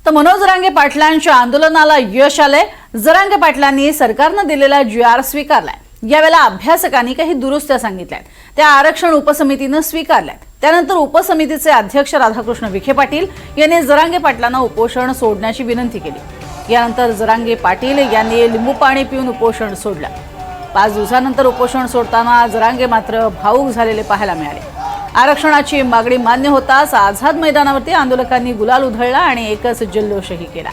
तर मनोज जरांगे पाटलांच्या आंदोलनाला यश आले। जरांगे पाटलांनी सरकारने दिलेला जी.आर. स्वीकारलाय। यावेळेला अभ्यासकांनी काही दुरुस्त्या सांगितल्यात, त्या आरक्षण उपसमितीने स्वीकारल्यात। त्यानंतर उपसमितीचे अध्यक्ष राधाकृष्ण विखे पाटील यांनी जरांगे पाटलांना उपोषण सोडण्याची विनंती केली। यानंतर जरांगे पाटील यांनी लिंबू पाणी पिऊन उपोषण सोडलं। 5 दिवसांनंतर उपोषण सोडताना जरांगे मात्र भावूक झालेले पाहायला मिळाले। आरक्षणाची मागणी मान्य होताच आझाद मैदानावरती आंदोलकांनी गुलाल उधळला आणि एकच जल्लोषही केला।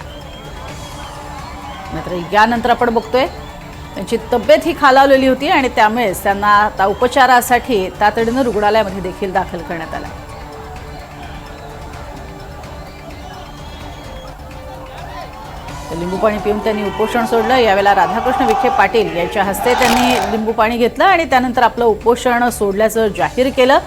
मात्र यानंतर आपण बघतोय त्यांची तब्येत ही खालावलेली होती आणि त्यामुळेच त्यांना आता उपचारासाठी तातडीने रुग्णालयामध्ये देखील दाखल करण्यात आलं। लिंबू पाणी पिऊन त्यांनी उपोषण सोडलं। यावेळेला राधाकृष्ण विखे पाटील यांच्या हस्ते त्यांनी लिंबू पाणी घेतलं आणि त्यानंतर आपलं उपोषण सोडल्याचं जाहीर केलं।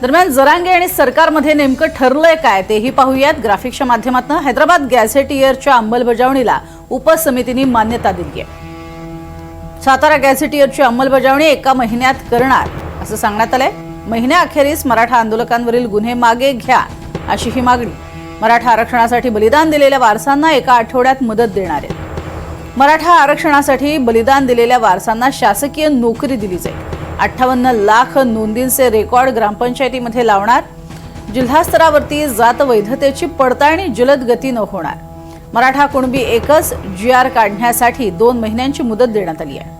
दरम्यान जरांगे आणि सरकारमध्ये नेमकं ठरलंय काय तेही पाहूयात। ग्राफिक्सच्या माध्यमातून हैदराबाद गॅझेटियरच्या अंमलबजावणीला उपसमितीने मान्यता दिली आहे। सातारा गॅझेटियरची अंमलबजावणी 1 महिन्यात करणार असं सांगण्यात आलंय। महिन्याअखेरीस मराठा आंदोलकांवरील गुन्हे मागे घ्या अशी ही मागणी। मराठा आरक्षणासाठी बलिदान दिलेल्या वारसांना 1 आठवड्यात मदत देणार आहे। मराठा आरक्षणासाठी बलिदान दिलेल्या वारसांना शासकीय नोकरी दिली जाईल। 58 लाख नोंदींचे रेकॉर्ड ग्रामपंचायतीमध्ये लावणार। जिल्हा स्तरावरती जात वैधतेची पडताळणी जलद गतीने होणार। मराठा कुणबी एकच जी.आर. काढण्यासाठी 2 महिन्यांची मुदत देण्यात आली आहे।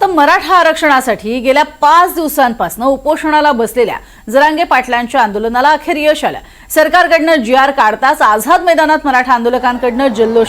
तर मराठा आरक्षणासाठी गेल्या 5 दिवसांपासून उपोषणाला बसलेल्या जरांगे पाटलांच्या आंदोलनाला अखेर यश आलं। सरकारकडनं जी.आर. काढताच आझाद मैदानात मराठा आंदोलकांकडनं जल्लोष